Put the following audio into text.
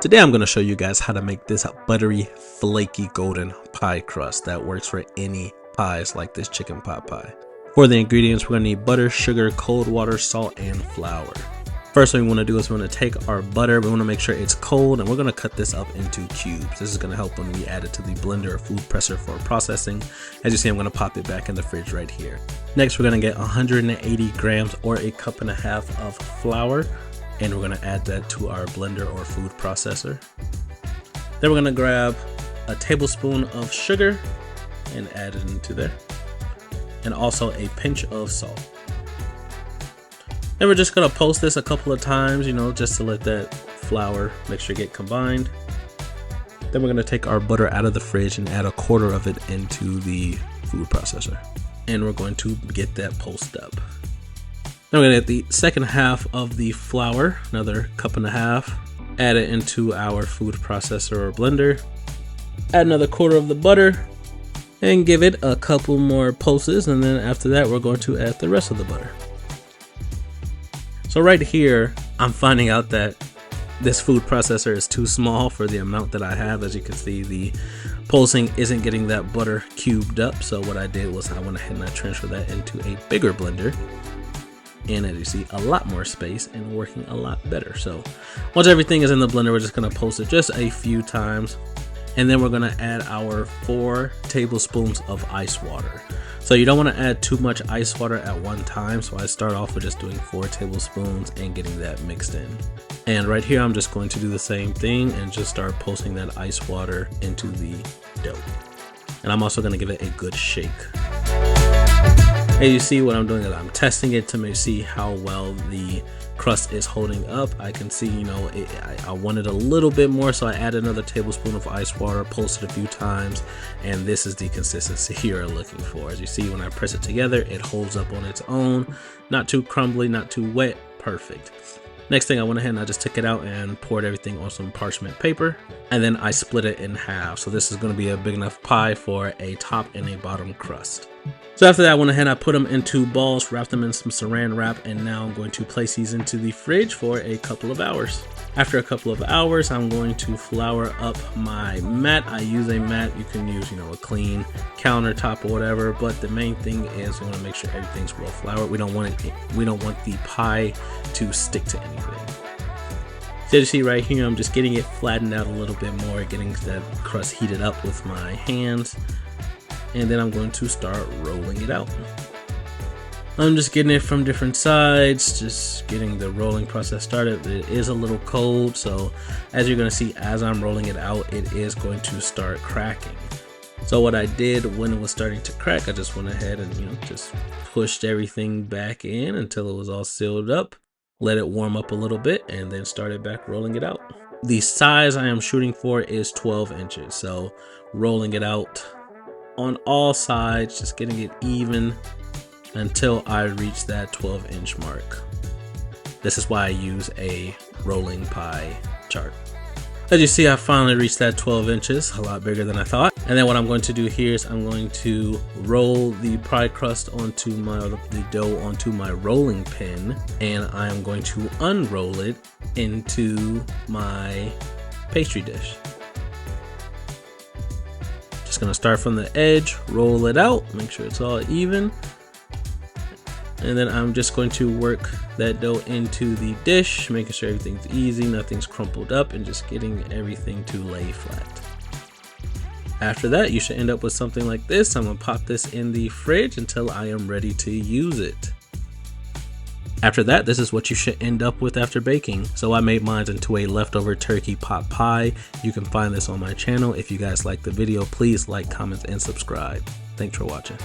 Today I'm going to show you guys how to make this buttery, flaky golden pie crust that works for any pies like this chicken pot pie. For the ingredients, we're going to need butter, sugar, cold water, salt, and flour. First thing we want to do is we're going to take our butter, we want to make sure it's cold, and we're going to cut this up into cubes. This is going to help when we add it to the blender or food presser for processing. As you see, I'm going to pop it back in the fridge right here. Next, we're going to get 180 grams or a cup and a half of flour, and we're going to add that to our blender or food processor. Then we're going to grab a tablespoon of sugar and add it into there, and also a pinch of salt. Then we're just going to pulse this a couple of times, just to let that flour mixture get combined. Then we're going to take our butter out of the fridge and add a quarter of it into the food processor. And we're going to get that pulsed up. Then we're going to get the second half of the flour, another cup and a half. Add it into our food processor or blender. Add another quarter of the butter and give it a couple more pulses. And then after that, we're going to add the rest of the butter. So right here, I'm finding out that this food processor is too small for the amount that I have. As you can see, the pulsing isn't getting that butter cubed up. So what I did was I went ahead and I transferred that into a bigger blender. And as you see, a lot more space and working a lot better. So once everything is in the blender, we're just gonna pulse it just a few times. And then we're gonna add our 4 tablespoons of ice water. So you don't want to add too much ice water at one time. So I start off with just doing 4 tablespoons and getting that mixed in. And right here, I'm just going to do the same thing and just start pulsing that ice water into the dough. And I'm also going to give it a good shake. As you see, what I'm doing is I'm testing it to see how well the crust is holding up. I can see, I wanted a little bit more, so I added another tablespoon of ice water, pulsed it a few times, and this is the consistency you're looking for. As you see, when I press it together, it holds up on its own. Not too crumbly, not too wet, perfect. Next thing, I went ahead and I just took it out and poured everything on some parchment paper, and then I split it in half. So this is going to be a big enough pie for a top and a bottom crust. So after that, I went ahead and I put them into balls, wrapped them in some saran wrap, and now I'm going to place these into the fridge for a couple of hours. After a couple of hours, I'm going to flour up my mat. I use a mat. You can use, a clean countertop or whatever, but the main thing is we want to make sure everything's well floured. We don't want the pie to stick to anything. So you see right here, I'm just getting it flattened out a little bit more, getting that crust heated up with my hands. And then I'm going to start rolling it out. I'm just getting it from different sides, just getting the rolling process started. It is a little cold, so as you're going to see, as I'm rolling it out, it is going to start cracking. So what I did when it was starting to crack, I just went ahead and just pushed everything back in until it was all sealed up, let it warm up a little bit, and then started back rolling it out. The size I am shooting for is 12 inches, so rolling it out on all sides, just getting it even until I reach that 12-inch mark. This is why I use a rolling pie chart. As you see, I finally reached that 12 inches, a lot bigger than I thought. And then what I'm going to do here is I'm going to roll the pie crust onto the dough onto my rolling pin, and I'm going to unroll it into my pastry dish. Just gonna start from the edge, roll it out, make sure it's all even. And then I'm just going to work that dough into the dish, making sure everything's easy, nothing's crumpled up, and just getting everything to lay flat. After that, you should end up with something like this. I'm gonna pop this in the fridge until I am ready to use it. After that, this is what you should end up with after baking. So I made mine into a leftover turkey pot pie. You can find this on my channel. If you guys like the video, please like, comment, and subscribe. Thanks for watching.